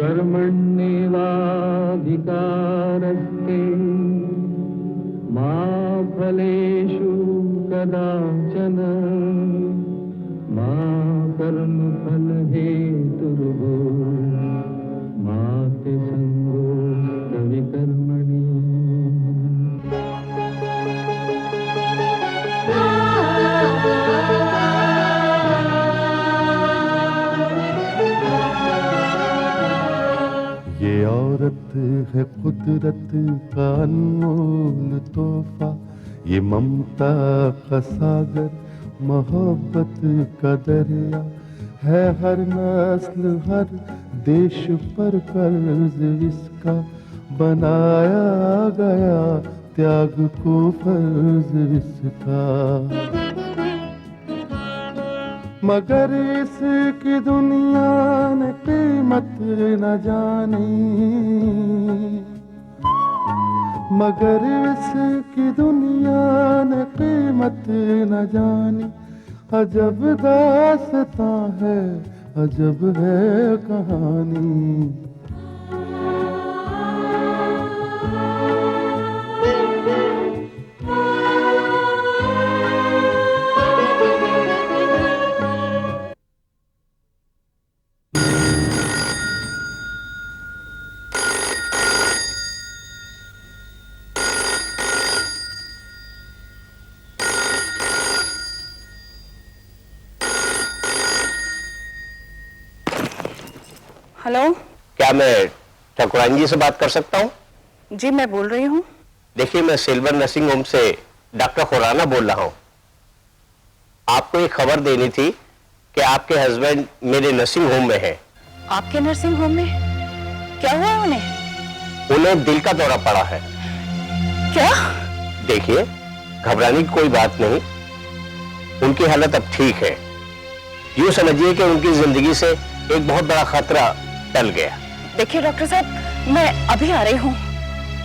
कर्मण्येवाधिकारस्ते मा फलेषु कदाचन मा कर्मफलहेतुर्भूः मा ते संगोऽस्त्वपि कर्मणि। ये औरत है कुदरत का अनमोल तोहफा, ये ममता का सागर, मोहब्बत का दरिया है। हर नस्ल हर देश पर कर्ज इसका बनाया गया, त्याग को फर्ज इसका। मगर इसकी दुनिया ने कीमत न जानी, मगर इसकी दुनिया ने कीमत न जानी। अजब दास्तां है, अजब है कहानी। हेलो, क्या मैं ठाकुरान जी से बात कर सकता हूँ? जी मैं बोल रही हूँ। देखिए, मैं सिल्वर नर्सिंग होम से डॉक्टर खुराना बोल रहा हूँ। आपको एक खबर देनी थी कि आपके हस्बैंड मेरे नर्सिंग होम में हैं। आपके नर्सिंग होम में क्या हुआ है उन्हें? उन्हें दिल का दौरा पड़ा है। क्या? देखिए, घबराने की कोई बात नहीं, उनकी हालत अब ठीक है। यूं समझिए कि उनकी जिंदगी से एक बहुत बड़ा खतरा टल गया। देखिए डॉक्टर साहब, मैं अभी आ रही हूँ।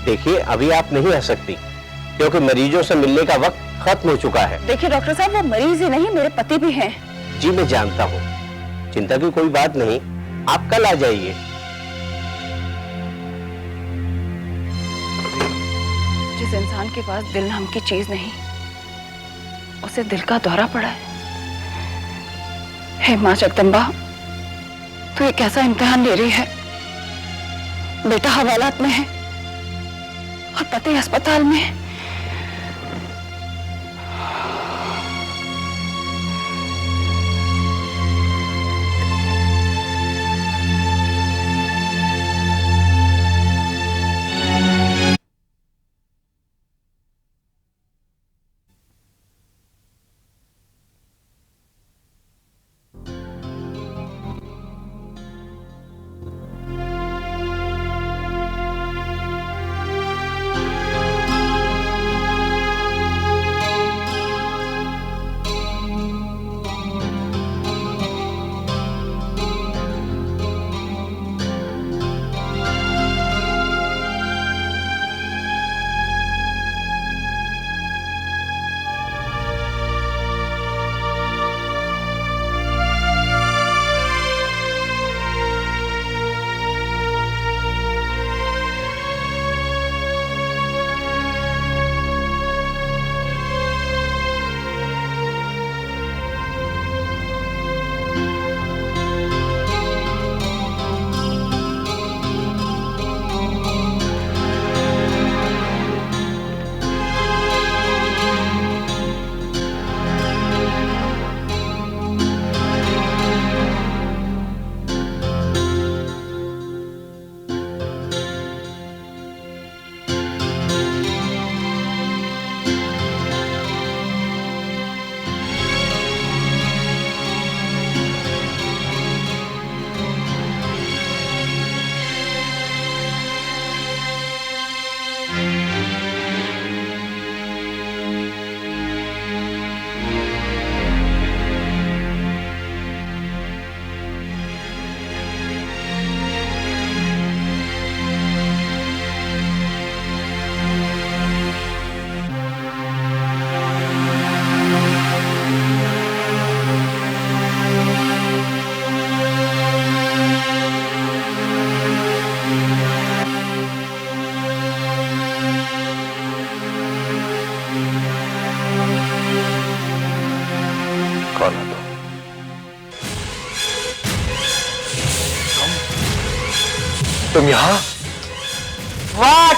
देखिए, अभी आप नहीं आ सकती क्योंकि मरीजों से मिलने का वक्त खत्म हो चुका है। देखिए डॉक्टर साहब, वो मरीज ही नहीं, मेरे पति भी हैं। जी मैं जानता हूँ, चिंता की कोई बात नहीं, आप कल आ जाइए। जिस इंसान के पास दिल नाम की चीज नहीं, उसे दिल का दौरा पड़ा है। हे माँ जगदम्बा, तू ये कैसा इम्तिहान ले रही है? बेटा हवालात में है और पति अस्पताल में है।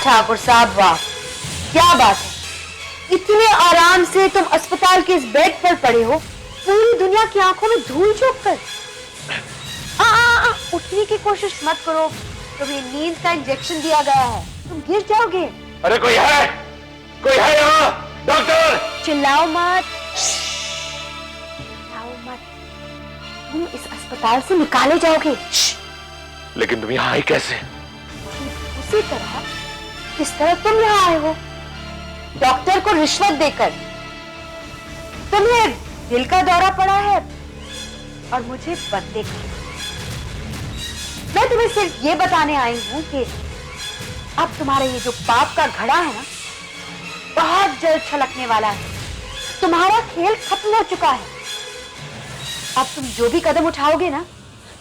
ठाकुर साहब वाह, क्या बात है, इतने आराम से तुम अस्पताल के इस बेड पर पड़े हो, पूरी दुनिया की आंखों में धूल झोंक कर। उठने की कोशिश मत करो, तुम्हें नींद का इंजेक्शन दिया गया है, तुम गिर जाओगे। अरे कोई है यहाँ? डॉक्टर! चिल्लाओ मत, चिल्लाओ मत, तुम इस अस्पताल से निकाले जाओगे। लेकिन तुम यहाँ आई कैसे? उसी तरह जिस तरह तुम यहाँ आए हो, डॉक्टर को रिश्वत देकर। तुम्हें दिल का दौरा पड़ा है और मुझे बदले की। मैं तुम्हें सिर्फ ये बताने आई हूं कि अब तुम्हारा ये जो पाप का घड़ा है ना, बहुत जल्द छलकने वाला है। तुम्हारा खेल खत्म हो चुका है। अब तुम जो भी कदम उठाओगे ना,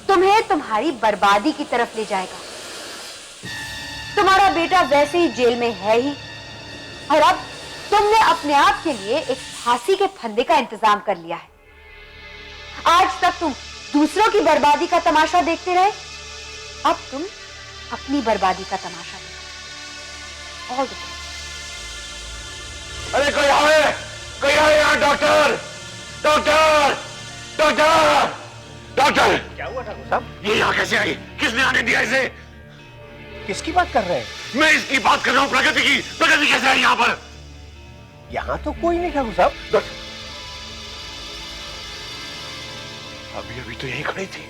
तुम्हें तुम्हारी बर्बादी की तरफ ले जाएगा। तुम्हारा बेटा वैसे ही जेल में है ही, और अब तुमने अपने आप के लिए एक फांसी के फंदे का इंतजाम कर लिया है। आज तक तुम दूसरों की बर्बादी का तमाशा देखते रहे, अब तुम अपनी बर्बादी का तमाशा देखो। All the best. अरे कोई आए यहाँ! डॉक्टर! डॉक्टर! डॉक्टर! डॉक्टर! क्या हुआ ठाकुर साहब? ये यहाँ कैसे आई? किसने आने दिया इसे? किसकी बात कर रहे हैं? मैं इसकी बात कर रहा हूँ, प्रगति की। प्रगति कैसे आई यहाँ पर? यहाँ तो कोई नहीं ठाकुर साहब। अभी अभी तो यहीं खड़ी थी।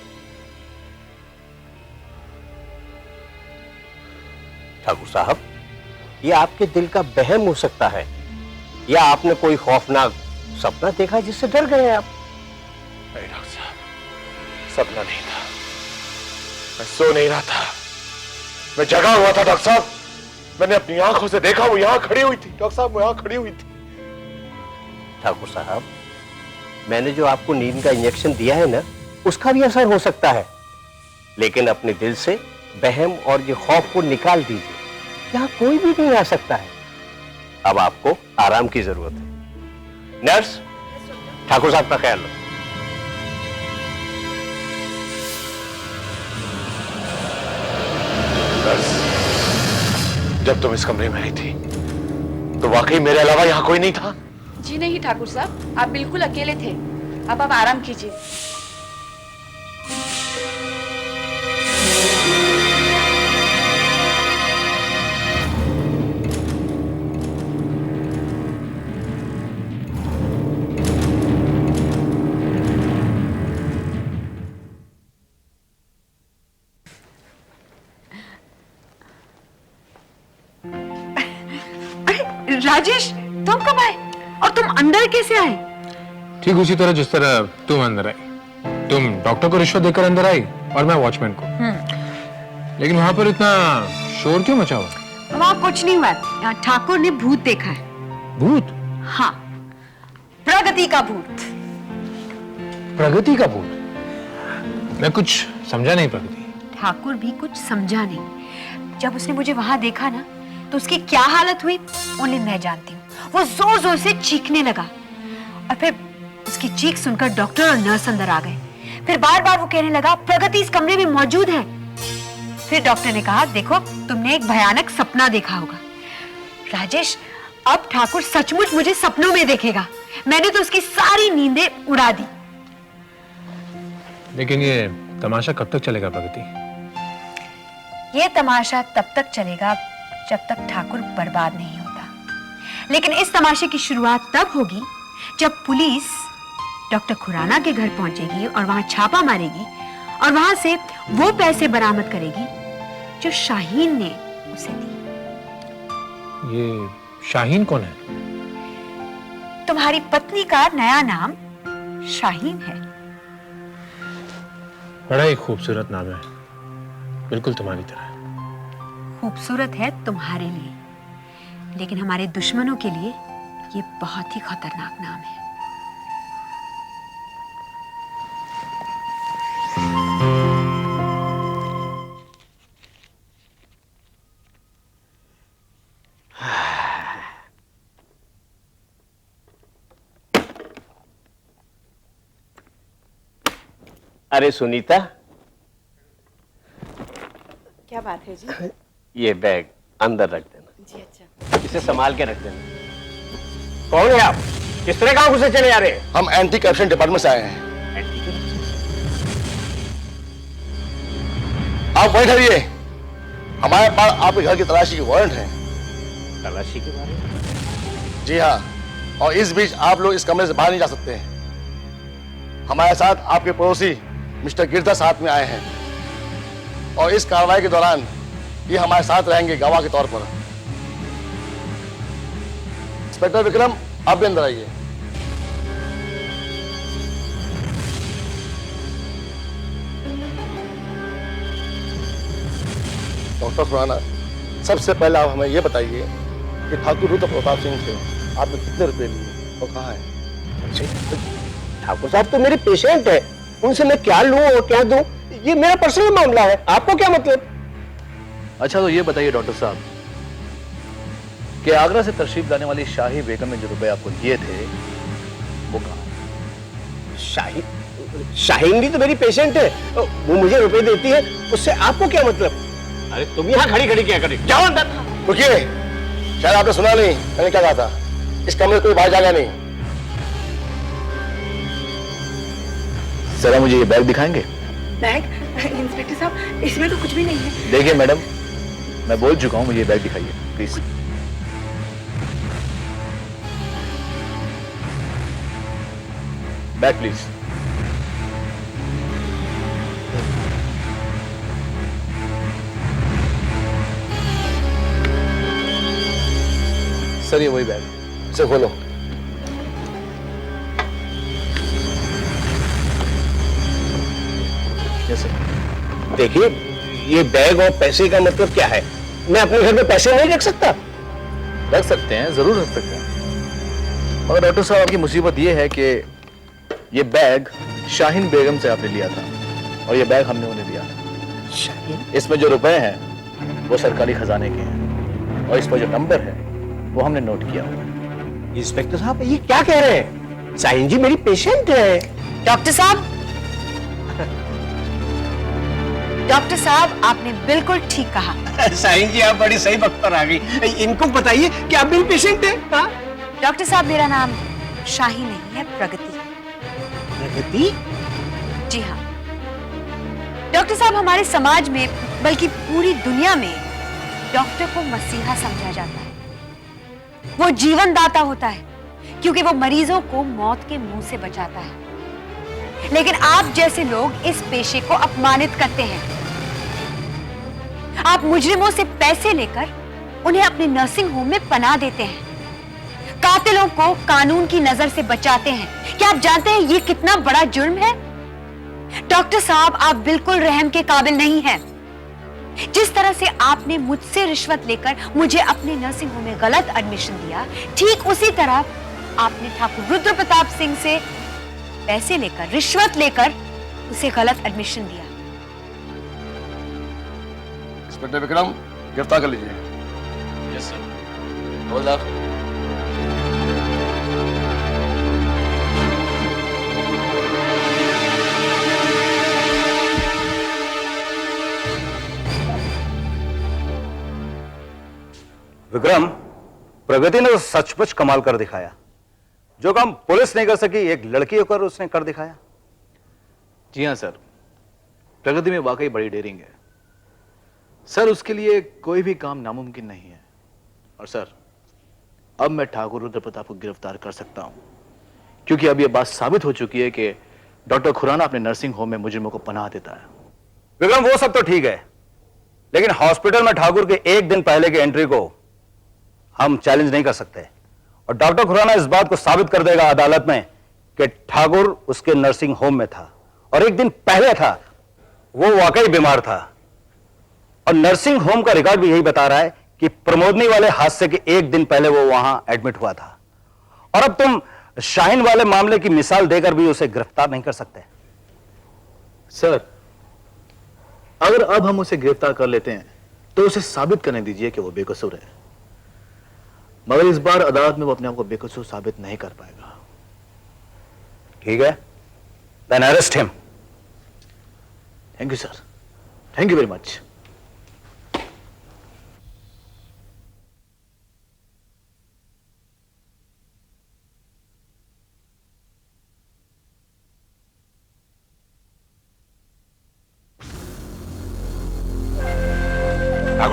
ठाकुर साहब, ये आपके दिल का वहम हो सकता है, या आपने कोई खौफनाक सपना देखा जिससे डर गए आप। नहीं डॉक्टर साहब, सपना नहीं था, मैं सो नहीं रहा था, मैं जगा हुआ था। डॉक्टर साहब, मैंने अपनी आंखों से देखा, वो यहां खड़ी हुई थी। डॉक्टर साहब, वो यहां खड़ी हुई थी। ठाकुर साहब, मैंने जो आपको नींद का इंजेक्शन दिया है ना, उसका भी असर हो सकता है, लेकिन अपने दिल से वहम और ये खौफ को निकाल दीजिए। यहां कोई भी नहीं आ सकता है। अब आपको आराम की जरूरत है। नर्स, ठाकुर साहब का ख्याल रखो। नर्स, जब तुम इस कमरे में आई थी तो वाकई मेरे अलावा यहां कोई नहीं था? जी नहीं ठाकुर साहब, आप बिल्कुल अकेले थे। अब आप आराम कीजिए। राजेश, तुम कब आए और तुम अंदर कैसे आए? ठीक उसी तरह जिस तरह तुम अंदर आई। तुम डॉक्टर को रिश्वत देकर अंदर आई और मैं वॉचमैन को। लेकिन वहां पर इतना शोर क्यों मचा हुआ? वहां कुछ नहीं हुआ, ठाकुर ने भूत देखा है। भूत? हाँ, प्रगति का भूत। प्रगति का भूत? मैं कुछ समझा नहीं प्रगति। ठाकुर भी कुछ समझा नहीं। जब उसने मुझे वहां देखा ना, तो उसकी क्या हालत हुई ओनली मैं जानती हूँ। वो जोर जोर से चीखने लगा और फिर उसकी चीख सुनकर डॉक्टर और नर्स अंदर आ गए। फिर बार बार वो कहने लगा, प्रगति इस कमरे में मौजूद है। फिर डॉक्टर ने कहा, देखो तुमने एक भयानक सपना देखा होगा। राजेश, अब ठाकुर सचमुच मुझे सपनों में देखेगा। मैंने तो उसकी सारी नींदें उड़ा दी। लेकिन ये तमाशा कब तक चलेगा प्रगति? ये तमाशा तब तक चलेगा जब तक ठाकुर बर्बाद नहीं होता। लेकिन इस तमाशे की शुरुआत तब होगी जब पुलिस डॉक्टर खुराना के घर पहुंचेगी और वहां छापा मारेगी और वहां से वो पैसे बरामद करेगी जो शाहीन ने उसे दी। ये शाहीन कौन है? तुम्हारी पत्नी का नया नाम शाहीन है। बड़ा ही खूबसूरत नाम है, बिल्कुल तुम्हारी तरह। खूबसूरत है तुम्हारे लिए, लेकिन हमारे दुश्मनों के लिए ये बहुत ही खतरनाक नाम है। अरे सुनीता, क्या बात है जी? ये बैग अंदर रख देना। जी अच्छा। इसे संभाल के रख देना। कौन है आप? किस तरह काम से चले आ रहे हैं? हम एंटी करप्शन डिपार्टमेंट से आए हैं। आप वहीं ठहरिए, हमारे पास आपके घर की तलाशी की वारंट है। तलाशी के बारे में? जी हाँ, और इस बीच आप लोग इस कमरे से बाहर नहीं जा सकते हैं। हमारे साथ आपके पड़ोसी मिस्टर गिरधा साथ में आए हैं और इस कार्रवाई के दौरान ये हमारे साथ रहेंगे गवाह के तौर पर। इंस्पेक्टर विक्रम, आप भी अंदर आइए। डॉक्टर खुराना, सबसे पहले आप हमें यह बताइए कि ठाकुर रुद्र प्रताप सिंह से आपने कितने रुपए लिए और कहाँ है? ठाकुर साहब तो मेरे पेशेंट है, उनसे मैं क्या लूं और क्या दूं, ये मेरा पर्सनल मामला है। आपको क्या मतलब? अच्छा, तो ये बताइए डॉक्टर साहब कि आगरा से तशरीफ लाने वाली शाही बेगम ने जो रुपए आपको दिए थे वो कहाँ है? शाहीन भी तो मेरी पेशेंट है, वो मुझे रुपए देती है, उससे आपको क्या मतलब? अरे तुम यहाँ खड़ी खड़ी क्या करें? जाओ अंदर। रुकिए, शायद आपने सुना नहीं मैंने क्या कहा था। इस कमरे में कोई बाहर जाएगा नहीं। जरा मुझे ये बैग दिखाएंगे? बैग? इंस्पेक्टर साहब, इसमें तो कुछ भी नहीं है। देखिए मैडम, मैं बोल चुका हूं, मुझे ये बैग दिखाइए प्लीज। Bag please. सर ये वही बैग, इसे खोलो। Yes sir. देखिए, ये बैग और पैसे का मतलब क्या है? मैं अपने घर में पैसे नहीं रख सकता? रख सकते हैं, जरूर रख सकते हैं, मगर डॉक्टर साहब आपकी मुसीबत ये है कि ये बैग शाहीन बेगम से आपने लिया था और ये बैग हमने उन्हें दिया था। शाहीन? इसमें जो रुपए हैं वो सरकारी खजाने के हैं और इस पर जो नंबर है वो हमने नोट किया हुआ है। इंस्पेक्टर साहब, ये क्या कह रहे हैं? शाहीन जी मेरी पेशेंट है। डॉक्टर साहब, आपने बिल्कुल ठीक कहा। शाहीन जी, आप बड़ी सही वक्त पर आ गई। इनको बताइए कि आप मेरी पेशेंट है। हाँ? डॉक्टर साहब, मेरा नाम शाही नहीं है, प्रगति। प्रगति? जी हाँ डॉक्टर साहब, हमारे समाज में बल्कि पूरी दुनिया में डॉक्टर को मसीहा समझा जाता है। वो जीवन दाता होता है क्योंकि वो मरीजों को मौत के मुंह से बचाता है। लेकिन आप जैसे लोग इस पेशे को अपमानित करते हैं। आप मुजरिमों से पैसे लेकर उन्हें अपने नर्सिंग होम में पनाह देते हैं, कातिलों को कानून की नजर से बचाते हैं। क्या आप जानते हैं ये कितना बड़ा जुर्म है? डॉक्टर साहब, आप बिल्कुल रहम के काबिल नहीं हैं। जिस तरह से आपने मुझसे रिश्वत लेकर मुझे अपने नर्सिंग होम में गलत एडमिशन दिया, ठीक उसी तरह आपने ठाकुर रुद्र प्रताप सिंह से पैसे लेकर, रिश्वत लेकर उसे गलत एडमिशन दिया। इंस्पेक्टर विक्रम, गिरफ्तार कर लीजिए। Yes sir. Hold up. Vikram, Pragati ने तो सचमुच कमाल कर दिखाया। जो काम पुलिस नहीं कर सकी, एक लड़की होकर उसने कर दिखाया। जी हाँ सर, प्रगति में वाकई बड़ी डेयरिंग है सर। उसके लिए कोई भी काम नामुमकिन नहीं है। और सर, अब मैं ठाकुर रुद्र प्रताप को गिरफ्तार कर सकता हूं क्योंकि अब यह बात साबित हो चुकी है कि डॉक्टर खुराना अपने नर्सिंग होम में मुजरिमों को पनाह देता है। विक्रम, वो सब तो ठीक है, लेकिन हॉस्पिटल में ठाकुर के एक दिन पहले की एंट्री को हम चैलेंज नहीं कर सकते। और डॉक्टर खुराना इस बात को साबित कर देगा अदालत में कि ठाकुर उसके नर्सिंग होम में था और एक दिन पहले था, वो वाकई बीमार था। और नर्सिंग होम का रिकॉर्ड भी यही बता रहा है कि प्रमोदनी वाले हादसे के एक दिन पहले वो वहां एडमिट हुआ था। और अब तुम शाहीन वाले मामले की मिसाल देकर भी उसे गिरफ्तार नहीं कर सकते। सर, अगर अब हम उसे गिरफ्तार कर लेते हैं तो उसे साबित करने दीजिए कि वो बेकसूर है, मगर इस बार अदालत में वो अपने आप को बेकसूर साबित नहीं कर पाएगा। ठीक है, then arrest him. Thank you sir, thank you very much.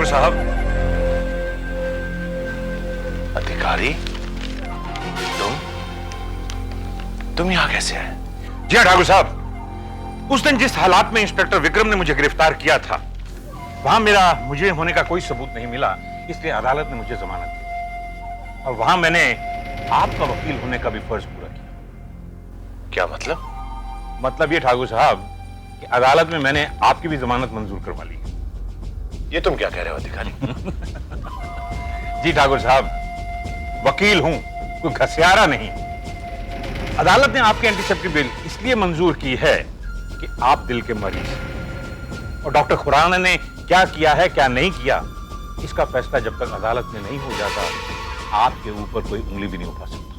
Thakur साहब। अधिकारी, तुम यहां कैसे आए? जी हाँ ठाकुर साहब, उस दिन जिस हालात में इंस्पेक्टर विक्रम ने मुझे गिरफ्तार किया था, वहां मेरा मुझे होने का कोई सबूत नहीं मिला, इसलिए अदालत ने मुझे जमानत दी और वहां मैंने आपका वकील होने का भी फर्ज पूरा किया। क्या मतलब? मतलब ये ठाकुर साहब कि अदालत में मैंने आपकी भी जमानत मंजूर करवा ली। ये तुम क्या कह रहे हो अधिकारी? जी ठाकुर साहब, वकील हूं, कोई घसियारा नहीं। अदालत ने आपके एंटीसेप्टिक बिल इसलिए मंजूर की है कि आप दिल के मरीज हैं और डॉक्टर खुराना ने क्या किया है क्या नहीं किया, इसका फैसला जब तक अदालत में नहीं हो जाता आपके ऊपर कोई उंगली भी नहीं उठा सकता।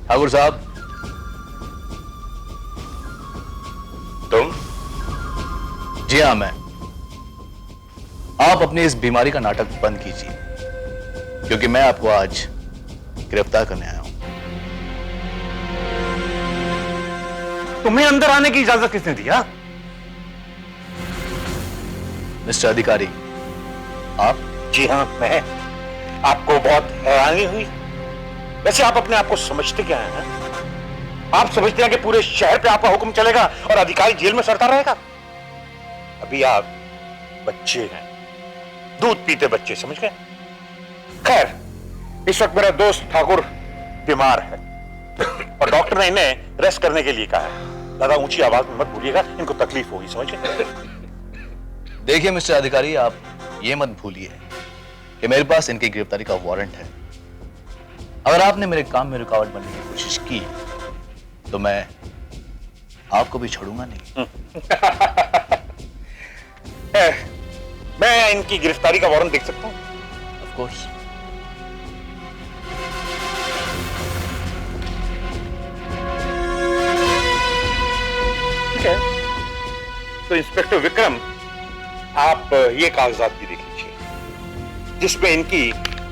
ठाकुर साहब, तुम? जी हाँ, मैं। आप अपनी इस बीमारी का नाटक बंद कीजिए, क्योंकि मैं आपको आज गिरफ्तार करने आया हूं। तुम्हें अंदर आने की इजाजत किसने दिया? मिस्टर अधिकारी, आप? जी हाँ, मैं। आपको बहुत हैरानी हुई? वैसे आप अपने आप को समझते क्या हैं? आप समझते हैं कि पूरे शहर पे आपका हुक्म चलेगा और अधिकारी जेल में सड़ता रहेगा? अभी आप बच्चे हैं, दूध पीते बच्चे, समझ गए? खैर, इस वक्त मेरा दोस्त ठाकुर बीमार है और डॉक्टर ने इन्हें रेस्ट करने के लिए कहा है। दादा ऊंची आवाज में मत बोलिएगा, इनको तकलीफ होगी, समझ गए? देखिए मिस्टर अधिकारी, आप ये मत भूलिए कि मेरे पास इनकी गिरफ्तारी का वारंट है। अगर आपने मेरे काम में रुकावट बनने की कोशिश की तो मैं आपको भी छोड़ूंगा नहीं। मैं इनकी गिरफ्तारी का वारंट देख सकता हूं? Of course. ठीक है, तो इंस्पेक्टर विक्रम, आप ये कागजात भी देख लीजिए जिसपे इनकी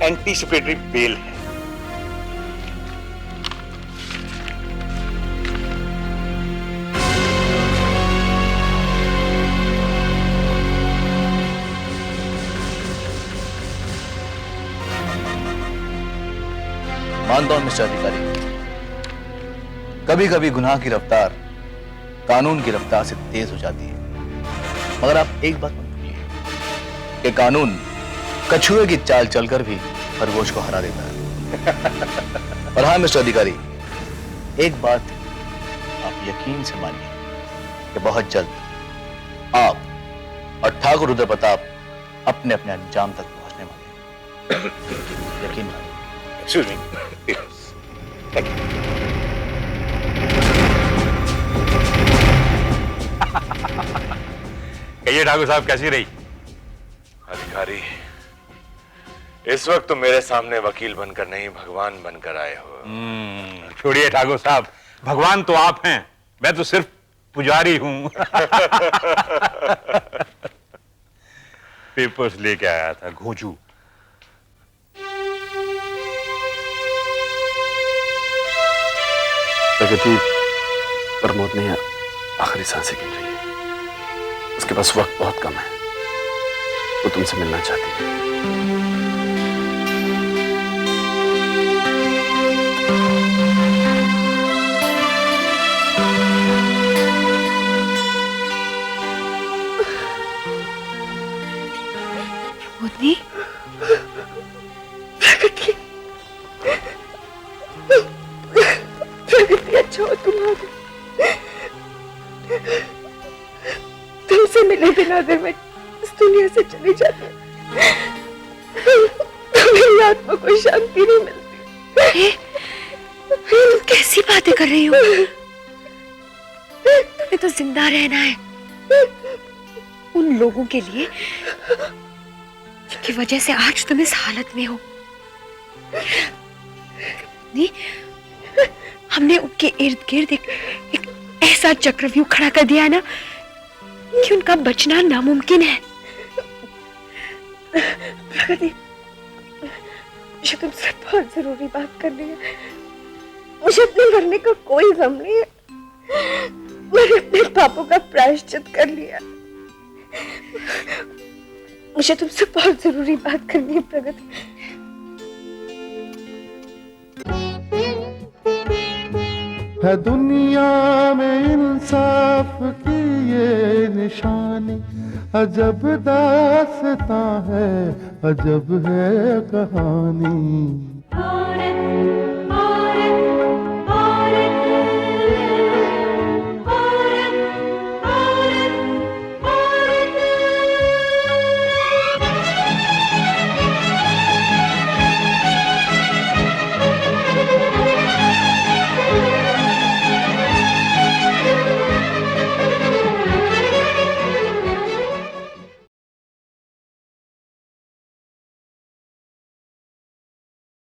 एंटीसिपेटरी बेल है। मानता हूं मिस्टर अधिकारी, कभी कभी गुनाह की रफ्तार कानून की रफ्तार से तेज हो जाती है, मगर आप एक बात मत भूलिए कि कानून कछुए की चाल चलकर भी खरगोश को हरा देता है। और हाँ मिस्टर अधिकारी, एक बात आप यकीन से मानिए कि बहुत जल्द आप और ठाकुर रुद्र प्रताप अपने अपने अंजाम तक पहुंचने वाले हैं। यकीन मानिए। Excuse me. Yes. Thank you. कहिए ठाकुर साहब, कैसी रही? अधिकारी, इस वक्त तो मेरे सामने वकील बनकर नहीं भगवान बनकर आए हो। छोड़िए ठाकुर साहब, भगवान तो आप हैं, मैं तो सिर्फ पुजारी हूं। पेपर्स लेके आया था, घोंचू। प्रगति, प्रमोद ने आखिरी सांसें गिन रही है, उसके पास वक्त बहुत कम है, वो तुमसे मिलना चाहती है। प्रमोदनी, अच्छा हो तुम आ गए। तुमसे मिले बिना अगर मैं इस दुनिया से चली जाती तो मेरी आत्मा को शांति नहीं मिलती। तुम कैसी बातें कर रही हो? तुम्हें तो जिंदा रहना है उन लोगों के लिए जिनकी वजह से आज तुम इस हालत में हो। नहीं, हमने उनके इर्द गिर्द एक ऐसा चक्रव्यूह खड़ा कर दिया ना कि उनका बचना नामुमकिन है। प्रगति, मुझे तुमसे बहुत जरूरी बात करनी है। मुझे अपने मरने का कोई गम नहीं है। मैंने अपने पापों का प्रायश्चित कर लिया। मुझे तुमसे बहुत जरूरी बात करनी है प्रगति। है दुनिया में इंसाफ की ये निशानी, अजब दास्तां है, अजब है कहानी।